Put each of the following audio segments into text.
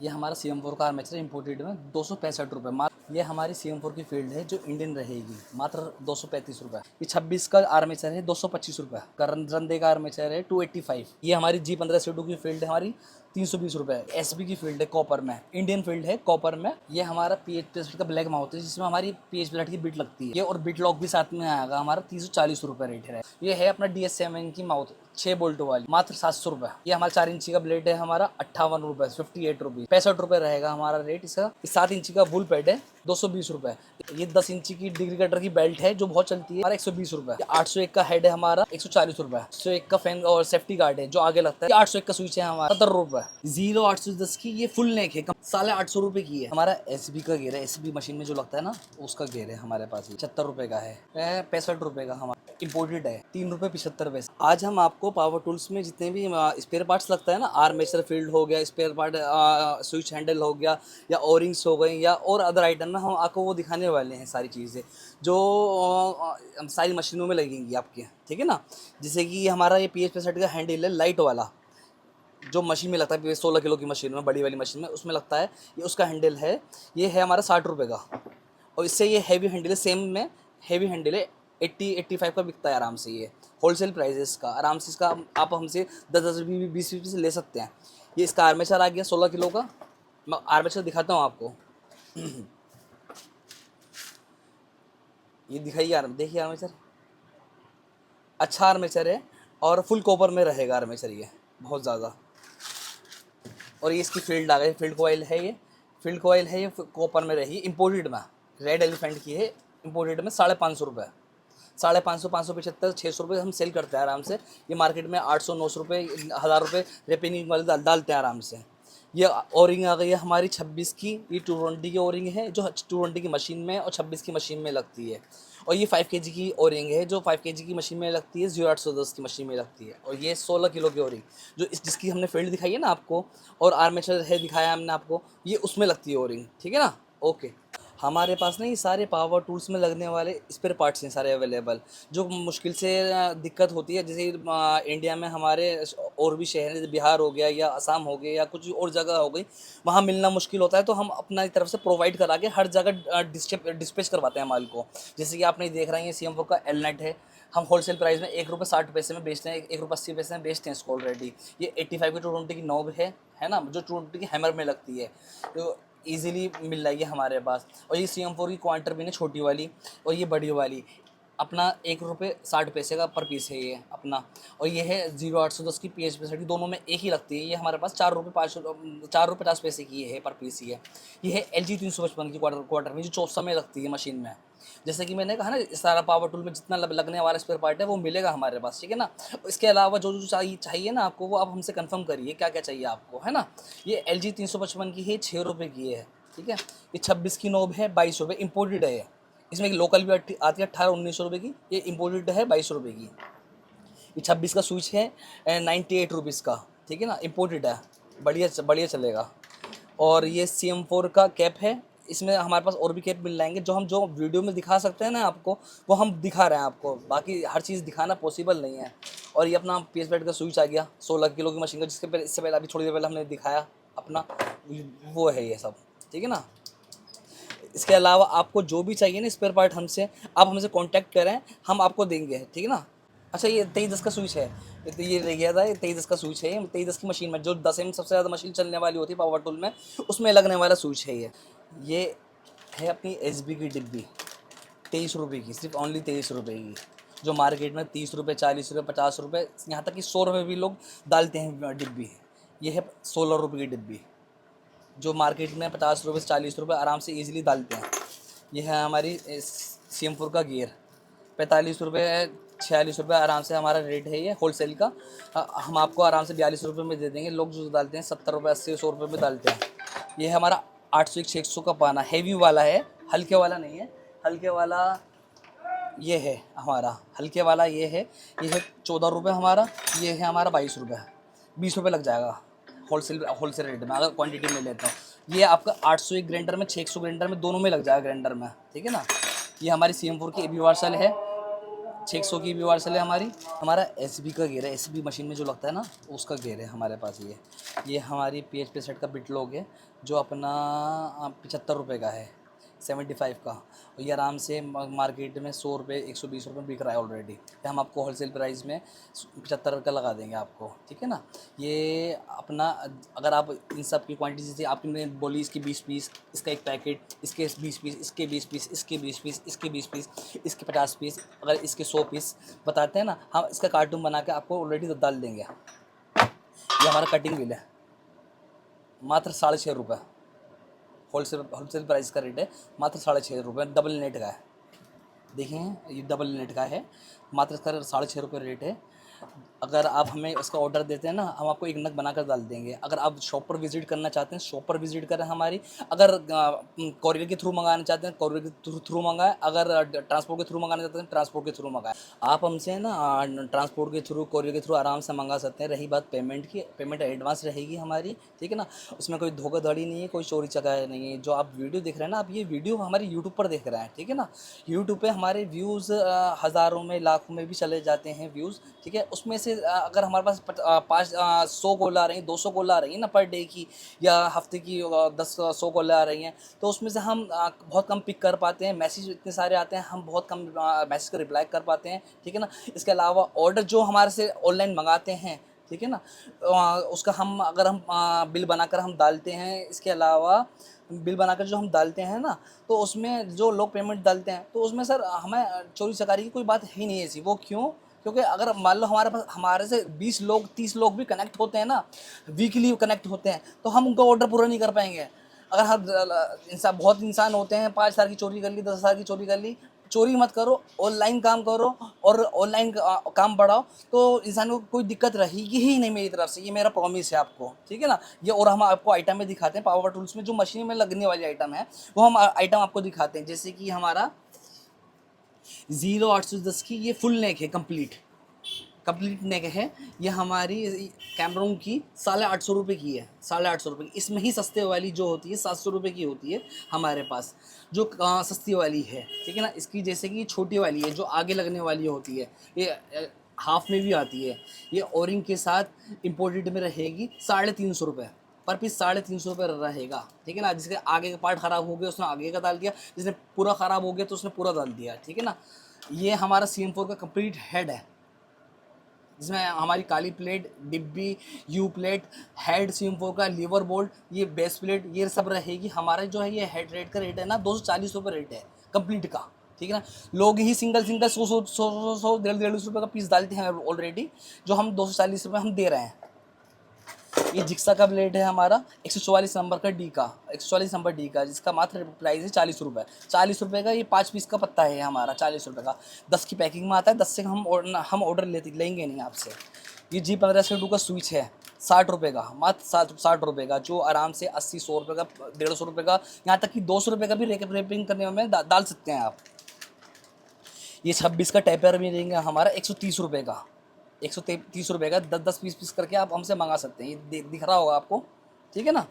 ये हमारा CM4 का आर्मेचर इम्पोर्टेड में 265 रुपये मात्र। ये हमारी CM4 की फील्ड है जो इंडियन रहेगी, मात्र 235 रुपये। ये 26 का आर्मेचर है 225 रुपये का। रंदे का आर्मेचर है 285। ये हमारी G15C2 की फील्ड है हमारी 320 रुपये। SB की फील्ड है कॉपर में, इंडियन फील्ड है कॉपर में। ये हमारा PH का ब्लैक माउथ है जिसमें हमारी PH प्लेट की बिट लगती है ये, और बिट लॉक भी साथ में आएगा। हमारा 340 रुपये रेट है। ये है अपना DS7 की माउथ 6 बोल्ट वाली, मात्र 700 रुपये। ये हमारा 4 इंची का ब्लेड है हमारा 58 रुपये, 58 रुपीज़, 65 रुपये रहेगा हमारा रेट इसका। 7 इंची का बुल पैड है 220 रुपये। ये 10 इंची की डिग्री कटर की बेल्ट है जो बहुत चलती है, हमारा 120 रुपये। 801 का हेड है हमारा 140 रुपये। 101 का फैन और सेफ्टी गार्ड है जो आगे लगता है 801 का स्विच है हमारा 70 रुपये। 0810 की ये फुल नेक है 850 रुपये की है। हमारा SB का गेयर है, SB मशीन में जो लगता है ना उसका गेयर है हमारे पास। 76 रुपये का है, 65 रुपये का हमारा इम्पोर्टेड है, 3 रुपये 75 पैसे। आज हम आपको पावर टूल्स में जितने भी स्पेयर पार्ट्स लगता है ना, आर्मेचर फील्ड हो गया, स्पेयर पार्ट स्विच हैंडल हो गया, या ओरिंग्स हो गई, या और अदर आइटम ना, हम आपको वो दिखाने वाले हैं सारी चीज़ें जो सारी मशीनों में लगेंगी आपके, ठीक है ना। जैसे कि हमारा ये PH65 का हैंडल है लाइट वाला, जो मशीन में लगता है 16 किलो की मशीन में, बड़ी वाली मशीन में उसमें लगता है, ये उसका हैंडल है। ये है हमारा 60 रुपये का। और इससे ये हैवी हैंडल है, सेम में हैवी हैंडल है 80-85 का बिकता है आराम से। ये होलसेल प्राइस है इसका, आराम से इसका आप हमसे 10-10 रुपये 20 रुपये से ले सकते हैं। ये इसका आर्मेचर आ गया 16 किलो का। मैं आर्मेचर दिखाता हूँ आपको। ये दिखाइए देखिए आर्मेचर, अच्छा आर्मेचर है और फुल कॉपर में रहेगा आर्मेचर ये, बहुत ज़्यादा। और ये इसकी फील्ड आ गई, फील्ड कोयल है ये, फील्ड कोयल है ये कॉपर में रही, इम्पोर्टेड में, रेड एलिफेंट की है, इम्पोर्टेड में 550 रुपये। 550, 575, 600 रुपये हम सेल करते हैं आराम से। ये मार्केट में 800-900 रुपये, 1000 रुपये रेपिनिंग वाले डालते हैं आराम से। ये ओरिंग आ गई है हमारी 26 की, ये 220 की ओरिंग है जो 220 की मशीन में और 26 की मशीन में लगती है। और ये 5 kg की ओरिंग है जो 5 kg की मशीन में लगती है, 0810 की मशीन में लगती है। और ये 16 किलो की ओरिंग जो जिसकी हमने फील्ड दिखाई है ना आपको, और आर्मेचर है दिखाया हमने आपको, ये उसमें लगती है ओरिंग, ठीक है ना। ओके, हमारे पास ना ये सारे पावर टूल्स में लगने वाले स्पेयर पार्ट्स हैं सारे अवेलेबल। जो मुश्किल से दिक्कत होती है, जैसे इंडिया में हमारे और भी शहर, जैसे बिहार हो गया या असम हो गया या कुछ और जगह हो गई, वहाँ मिलना मुश्किल होता है, तो हम अपना तरफ से प्रोवाइड करा के हर जगह डिस्पैच करवाते हैं माल को। जैसे कि आपने देख रहे हैं, ये CM4 का एलनेट है, हम होलसेल प्राइस में 1 रुपये 60 पैसे में बेचते हैं, 1 रुपये 80 पैसे में बेचते हैं इसको ऑलरेडी। ये 85 की 220 की नॉब है ना, जो 220 की हैमर में लगती है, तो ईज़िली मिल जाएगी हमारे पास। और ये CM4 की क्वांटर भी है छोटी वाली, और ये बड़ी वाली अपना 1 रुपये 60 पैसे का पर पीस है ये अपना। और ये है 0810 की PH65, दोनों में एक ही लगती है। ये हमारे पास 4 रुपये 50 पैसे की है पर पीस ही है। ये है LG 355 की क्वार्टर में जो 64 में लगती है मशीन में। जैसे कि मैंने कहा ना, सारा पावर टूल में जितना लगने वाला स्पेयर पार्ट है वो मिलेगा हमारे पास, ठीक है ना। इसके अलावा जो जो चाहिए ना आपको, वो आप हमसे कंफर्म करिए क्या क्या चाहिए आपको, है ना। ये LG 355 की है, 6 रुपये की है, ठीक है। ये 26 की नोब है 22 रुपये, इम्पोर्टेड है ये। इसमें एक लोकल भी आती है 1800-1900 रुपये की, ये इम्पोर्टेड है 22 रुपये की। ये 26 का स्विच है 98 रुपीज़ का, ठीक है ना, इम्पोर्टेड है, बढ़िया बढ़िया चलेगा। और ये CM4 का कैप है, इसमें हमारे पास और भी कैप मिल जाएंगे, जो वीडियो में दिखा सकते हैं ना आपको, वो हम दिखा रहे हैं आपको, बाकी हर चीज़ दिखाना पॉसिबल नहीं है। और ये अपना PH65 का स्विच आ गया 16 किलो की मशीन का, जिसके पहले इससे पहले अभी थोड़ी देर पहले हमने दिखाया अपना, वो है ये सब, ठीक है ना। इसके अलावा आपको जो भी चाहिए ना स्पेयर पार्ट हमसे, आप हमसे कांटेक्ट करें, हम आपको देंगे, ठीक है ना। अच्छा, ये 2310 का स्विच है, ये रह गया था, ये 2310 का स्विच है। 2310 की मशीन में जो 10 में सबसे ज़्यादा मशीन चलने वाली होती है पावर टूल में, उसमें लगने वाला स्विच है ये है अपनी SB की डिब्बी 23 रुपये की, सिर्फ ओनली 23 रुपये की। जो मार्केट में 30 रुपये, 40 रुपये, 50 रुपये, यहाँ तक कि 100 रुपये भी लोग डालते हैं डिब्बी। ये है 16 रुपये की डिब्बी, जो मार्केट में 50 रुपये से 40 रुपये आराम से ईजिली डालते हैं। यह है हमारी CM4 का गियर, 45 रुपये 46 रुपये आराम से हमारा रेट है ये होलसेल का। हम आपको आराम से 42 रुपये में दे देंगे। लोग जो डालते हैं 70 रुपये, 80, 100 रुपये में डालते हैं। ये है हमारा 800-600 का पाना, हैवी वाला है, हल्के वाला नहीं है। हल्के वाला ये है हमारा, हल्के वाला ये है 14 रुपये हमारा। ये है हमारा 22 रुपये, 20 रुपये लग जाएगा होलसेल रेट में, अगर क्वांटिटी में लेते हो। ये आपका 801 ग्राइंडर में, 600 ग्राइंडर में, दोनों में लग जाएगा ग्राइंडर में, ठीक है ना। ये हमारी CM4 की AB वार्सल है 600 की भी वार्सल है हमारी। हमारा एसबी का गेयर है, एसबी मशीन में जो लगता है ना उसका गेयर है हमारे पास। ये हमारी PHP सेट का बिट लॉक है जो अपना 75 रुपये का है, 75 का। और ये आराम से मार्केट में 100 रुपये 120 रुपये बिक रहा है ऑलरेडी। हम आपको होलसेल प्राइस में 75 का लगा देंगे आपको, ठीक है ना। ये अपना अगर आप इन सब की क्वांटिटी जैसे आपने बोली इसकी 20 पीस, इसका एक पैकेट, इसके 20 पीस, इसके 20 पीस, इसके 20 पीस, इसके 20 पीस, इसके 50 पीस, अगर इसके 100 पीस बताते हैं ना, हम इसका कार्टून बना के आपको ऑलरेडी डाल देंगे। ये हमारा कटिंग बिल है, मात्र 6.5 रुपये होलसेल प्राइस का रेट है, मात्र 6.5 रुपये। डबल नेट का है, देखें ये डबल नेट का है, मात्र इसका 6.5 रुपये रेट है। अगर आप हमें इसका ऑर्डर देते हैं ना, हम आपको एक नग बनाकर डाल देंगे। अगर आप शॉप पर विजिट करना चाहते हैं, शॉप पर विजिट करें हमारी। अगर कॉरियर के थ्रू मंगाना चाहते हैं, कॉरियर के थ्रू मंगाएं। अगर ट्रांसपोर्ट के थ्रू मंगाना चाहते हैं, ट्रांसपोर्ट के थ्रू मंगाएं। आप हमसे ना ट्रांसपोर्ट के थ्रू, कॉरियर के थ्रू आराम से मंगा सकते हैं। रही बात पेमेंट की, पेमेंट एडवांस रहेगी हमारी, ठीक है ना। उसमें कोई धोखाधड़ी नहीं है, कोई चोरी चकारी नहीं है। जो आप वीडियो देख रहे हैं ना, आप ये वीडियो हमारे यूट्यूब पर देख रहे हैं, ठीक है ना। यूट्यूब पे हमारे व्यूज़ हज़ारों में, लाखों में भी चले जाते हैं व्यूज़, ठीक है। उसमें से अगर हमारे पास 100 कॉल आ रही हैं, 200 कॉल आ रही हैं ना पर डे की, या हफ्ते की 10-100 कॉल आ रही हैं, तो उसमें से हम बहुत कम पिक कर पाते हैं। मैसेज इतने सारे आते हैं, हम बहुत कम मैसेज का रिप्लाई कर पाते हैं, ठीक है ना। इसके अलावा ऑर्डर जो हमारे से ऑनलाइन मंगाते हैं, ठीक है ना, उसका अगर हम बिल बनाकर हम डालते हैं। इसके अलावा बिल बनाकर जो हम डालते हैं ना, तो उसमें जो लोग पेमेंट डालते हैं, तो उसमें सर हमें चोरी चकारी की कोई बात ही नहीं है ऐसी। वो क्यों? क्योंकि अगर मान लो हमारे पास हमारे से 20 लोग 30 लोग भी कनेक्ट होते हैं ना, वीकली कनेक्ट होते हैं, तो हम उनका ऑर्डर पूरा नहीं कर पाएंगे। अगर हर इंसान, बहुत इंसान होते हैं, 5 हज़ार की चोरी कर ली, 10 हज़ार की चोरी कर ली। चोरी मत करो, ऑनलाइन काम करो और ऑनलाइन काम बढ़ाओ, तो इंसान को कोई दिक्कत रहेगी ही नहीं मेरी तरफ से। ये मेरा प्रॉमिस है आपको, ठीक है ना। ये और हम आपको आइटम में दिखाते हैं, पावर टूल्स में जो मशीन में लगने वाली आइटम है वो हम आइटम आपको दिखाते हैं। जैसे कि हमारा 0810 की ये फुल नेक है, कंप्लीट नेक है। ये हमारी कैमरों की 850 रुपये की है, 850 रुपये की। इसमें ही सस्ते वाली जो होती है 700 रुपये की होती है हमारे पास, जो सस्ती वाली है, ठीक है ना। इसकी जैसे कि छोटी वाली है जो आगे लगने वाली होती है, ये हाफ में भी आती है। ये ओरिंग के साथ इम्पोर्टेड में रहेगी 350 रुपये पर पीस, 350 रुपये रहेगा, ठीक है ना। जिसके आगे का पार्ट ख़राब हो गया उसने आगे का डाल दिया, जिसने पूरा ख़राब हो गया तो उसने पूरा डाल दिया, ठीक है ना। ये हमारा CM4 का कंप्लीट हेड है, जिसमें हमारी काली प्लेट, डिब्बी, यू प्लेट, हेड CM4 का, लीवर बोल्ट, ये बेस प्लेट, ये सब रहेगी। हमारा जो है ये हेड रेट का रेट है ना 240 रुपये रेट है कंप्लीट का, ठीक है ना। लोग ही सिंगल 100 150 रुपये का पीस डालते हैं ऑलरेडी, जो हम 240 रुपये हम दे रहे हैं। ये जिक्सा का ब्लेड है हमारा 144 नंबर का डी का, 144 नंबर डी का, जिसका मात्र प्राइस है 40 रुपये। 40 रुपये का ये 5 पीस का पत्ता है हमारा, 40 रुपये का। 10 की पैकिंग में आता है, 10 से हम ऑर्डर लेंगे नहीं आपसे। ये G1502 का स्विच है 60 रुपये का, मात्र 60 रुपये का, जो आराम से 80-100 रुपये का, 150 रुपये का, यहाँ तक कि 200 रुपये का भी रैपिंग करने में डाल सकते हैं आप। ये 26 का टेपर भी देंगे हमारा 130 रुपये का, 130 रुपये का 10-10 पीस करके आप हमसे मंगा सकते हैं। ये दिख रहा होगा आपको, ठीक है ना।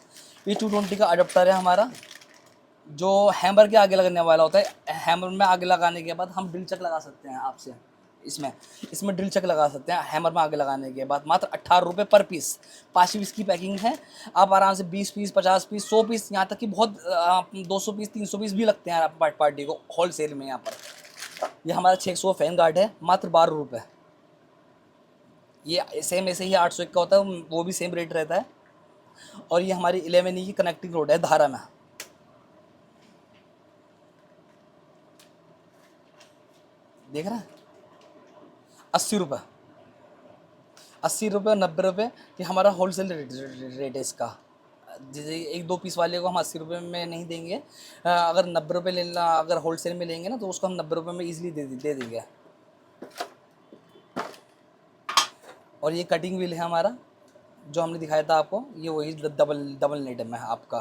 ये 220 का अडप्टर है हमारा, जो हैमर के आगे लगने वाला होता है। हैमर में आगे लगाने के बाद हम ड्रिल चक लगा सकते हैं आपसे, इसमें ड्रिल चक लगा सकते हैं हैमर में आगे लगाने के बाद। मात्र 18 रुपये पर पीस, 5 पीस की पैकिंग है। आप आराम से 20 पीस, 50 पीस, 100 पीस, यहाँ तक कि बहुत 200 पीस, 300 पीस भी लगते हैं आप पार्टी को होल सेल में यहाँ पर। ये हमारा 600 फैन गार्ड है, मात्र 12 रुपये। ये सेम ऐसे ही 801 का होता है, वो भी सेम रेट रहता है। और ये हमारी 11E की कनेक्टिंग रोड है धारा में, देख रहे हैं, 80 रुपये, 80 रुपये, 90 रुपये, ये हमारा होलसेल रेट है इसका। जैसे 1-2 पीस वाले को हम 80 रुपये में नहीं देंगे, अगर 90 रुपये लेना, अगर होलसेल में लेंगे ना तो उसको हम 90 रुपये में ईजिली दे देंगे। और ये कटिंग व्हील है हमारा, जो हमने दिखाया था आपको, ये वही डबल नेट में है आपका।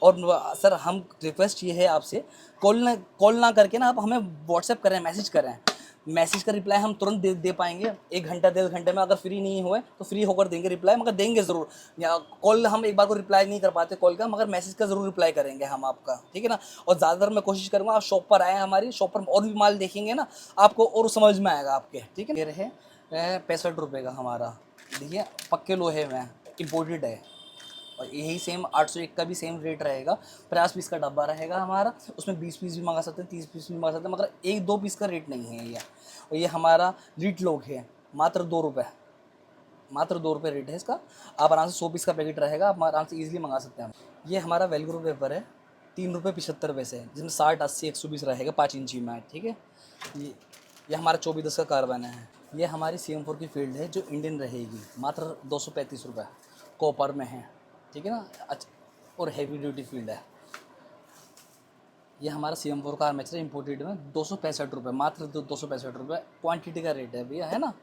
और सर हम रिक्वेस्ट ये है आपसे, कॉल ना करके ना आप हमें व्हाट्सएप करें, मैसेज करें। मैसेज का रिप्लाई हम तुरंत दे पाएंगे, 1 घंटा 1.5 घंटे में। अगर फ्री नहीं हुए तो फ्री होकर देंगे रिप्लाई, मगर देंगे ज़रूर। या कॉल हम एक बार को रिप्लाई नहीं कर पाते कॉल का, मगर मैसेज का ज़रूर रिप्लाई करेंगे हम आपका, ठीक है ना। और ज़्यादातर मैं कोशिश करूँगा आप शॉप पर आएँ, हमारी शॉप पर और भी माल देखेंगे ना, आपको और समझ में आएगा आपके, ठीक है। ये रहे 65 रुपये का हमारा, देखिए पक्के लोहे में, इम्पोर्टेड है। और यही सेम 801 का भी सेम रेट रहेगा। 50 पीस का डब्बा रहेगा हमारा, उसमें 20 पीस भी मंगा सकते हैं, 30 पीस भी मंगा सकते हैं, मगर 1-2 पीस का रेट नहीं है ये। और ये हमारा रीट लॉक है, मात्र 2 रुपये, मात्र 2 रुपये रेट है इसका। आप आराम से 100 पीस का पैकेट रहेगा, आप आराम से ईजिली मंगा सकते हैं। ये हमारा वेलक्रो पेपर है, 3 रुपये 75 पैसे, जिसमें 60, 80, 120 रहेगा 5 इंची में, ठीक है। ये हमारा 24-10 का कार्बन है। ये हमारी CM4 की फील्ड है जो इंडियन रहेगी, मात्र 235 रुपये, कॉपर में है, ठीक है ना। अच्छा, और हैवी ड्यूटी फील्ड है। ये हमारा CM4 का आर्मेचर इंपोर्टेड में 265 रुपये, मात्र 265 रुपये क्वांटिटी का रेट है भैया, है ना।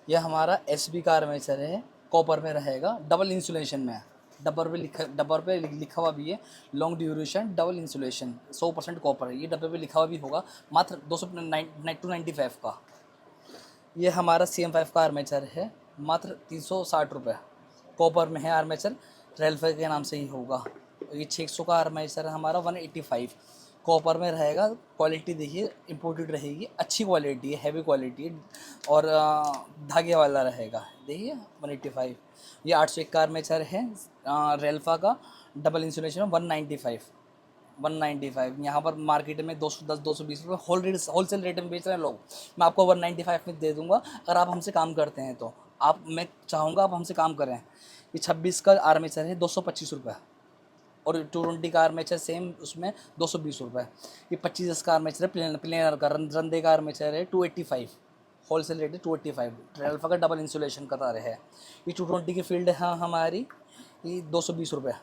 यह हमारा SB का आर्मेचर है, कॉपर में रहेगा, डबल इंसुलेशन में है। डब्बर पे लिखा हुआ भी है long duration double insulation, 100% copper है। ये डब्बे पे लिखा हुआ भी होगा, मात्र 295 का। ये हमारा CM5 का आर्मेचर है, मात्र 360 रुपये, कॉपर में है आर्मेचर, रेल्फे के नाम से ही होगा। ये 600 का आर्मेचर है हमारा, 185 कॉपर में रहेगा। क्वालिटी देखिए इंपोर्टेड रहेगी, अच्छी क्वालिटी है, हैवी क्वालिटी है, और धागे वाला रहेगा, देखिए 185। ये 801 का आर्मेचर है, रेल्फा का, डबल इंसुलेशन, 195। यहाँ पर मार्केट में 210 220 रुपये होलसेल रेट में बेच रहे हैं लोग, मैं आपको 195 में दे दूंगा अगर आप हमसे काम करते हैं तो। मैं चाहूँगा आप हमसे काम करें। ये 26 का आर्मेचर है, 225 रुपये, और 220 का आर्मेचर सेम, उसमें 220 रुपये। ये 25 का आर्मेचर है, प्लेनर का, रंदे का आर्मेचर है, 285, होलसेल रेट है 285। ट्रेल्फा का डबल इंसुलेशन का तार है। ये 220 की फील्ड है हमारी, ये 220 रुपये।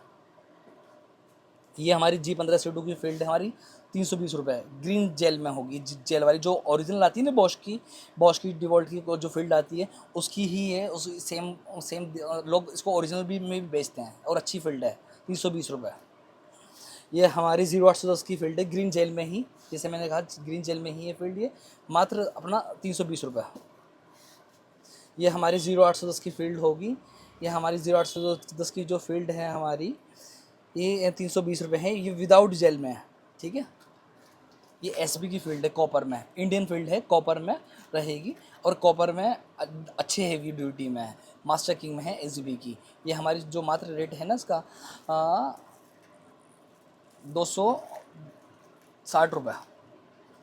ये हमारी G15 C2 की फील्ड है हमारी, 320 रुपये, ग्रीन जेल में होगी, जेल वाली जो ओरिजिनल आती है ना, बॉश की डिवॉल्ट की जो फील्ड आती है उसकी ही है। उस सेम लोग इसको ओरिजिनल में भी बेचते हैं, और अच्छी फील्ड है, 320 रुपये। ये हमारी 0810 की फील्ड है, ग्रीन जेल में ही, जैसे मैंने कहा ग्रीन जेल में ही है फील्ड, ये मात्र अपना 320 रुपये। ये हमारी 0810 की फील्ड होगी। ये हमारी 0810 की जो फील्ड है हमारी, ये 320 रुपये है, ये विदाउट जेल में है, ठीक है। ये SB की फील्ड है, कॉपर में, इंडियन फील्ड है, कॉपर में रहेगी, और कॉपर में अच्छे हैवी ड्यूटी में है, मास्टर किंग में है SB की। ये हमारी जो मात्र रेट है ना इसका 260 रुपये,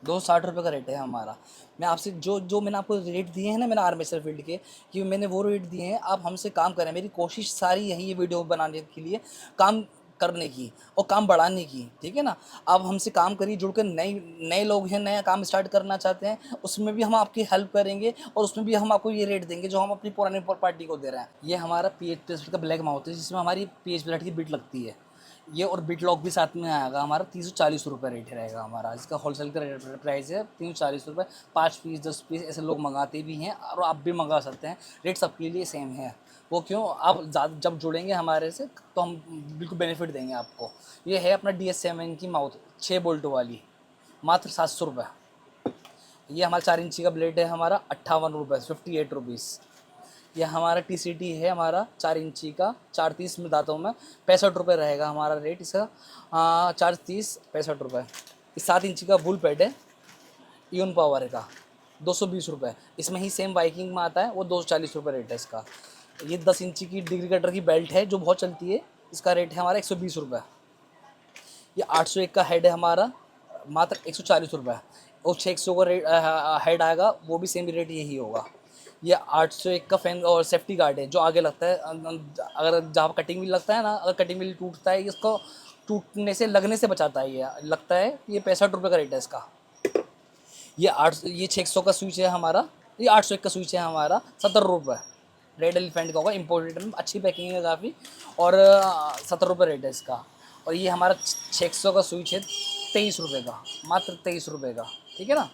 260 रुपये का रेट है हमारा। मैं आपसे जो मैंने आपको रेट दिए हैं ना, मैंने आर्मेचर फील्ड के, कि मैंने वो रेट दिए हैं, आप हमसे काम करें। मेरी कोशिश सारी यही है वीडियो बनाने के लिए, काम करने की और काम बढ़ाने की, ठीक है ना। आप हमसे काम करिए, जुड़कर नए लोग हैं, नया काम स्टार्ट करना चाहते हैं, उसमें भी हम आपकी हेल्प करेंगे, और उसमें भी हम आपको ये रेट देंगे जो हम अपनी पुरानी पार्टी को दे रहे हैं। ये हमारा PH प्लेट का ब्लैक माउथ है, जिसमें हमारी PH प्लेट की बिट लगती है, ये, और बिट लॉक भी साथ में आएगा हमारा। 340 रुपये रेट रहेगा हमारा, इसका होलसेल का प्राइस है 340 रुपये। 5 पीस 10 पीस ऐसे लोग मंगाते भी हैं, और आप भी मंगा सकते हैं, रेट सबके लिए सेम है। वो क्यों, आप जब जुड़ेंगे हमारे से तो हम बिल्कुल बेनिफिट देंगे आपको। ये है अपना DS7 की माउथ, 6 बोल्ट वाली, मात्र 700 रुपये। ये हमारा 4 इंची का ब्लेड है हमारा, 58 रुपये, 58 रुपीज़। यह हमारा TCT है हमारा, 4 इंची का, 430 में दांतों में, 65 रुपये रहेगा हमारा रेट इसका, 430 65 रुपये। ये 7 इंची का बुल पैड है, इवन पावर का, 220 रुपये। इसमें ही सेम वाइकिंग में आता है, वो 240 रुपये रेट है इसका। ये 10 इंची की डिग्री कटर की बेल्ट है जो बहुत चलती है, इसका रेट है हमारा 120 रुपये। ये 801 का हेड है हमारा, मात्र 140 रुपये, और 600 का रेट हेड आएगा, वो भी सेम रेट यही होगा। ये 801 का फैन और सेफ्टी गार्ड है जो आगे लगता है, अगर जहाँ कटिंग व्हील लगता है ना, अगर कटिंग व्हील टूटता है, इसको टूटने से, लगने से बचाता है, ये लगता है। ये 65 रुपये का रेट है इसका। ये 600 का स्विच है हमारा, ये 801 का स्विच है हमारा, 70 रुपये। रेड एलिफेंट का होगा, इम्पोर्टेड में, अच्छी पैकिंग है काफ़ी, और 70 रुपये रेट है इसका। और ये हमारा 600 का स्विच है, 23 रुपये का, मात्र 23 रुपये का, ठीक है ना।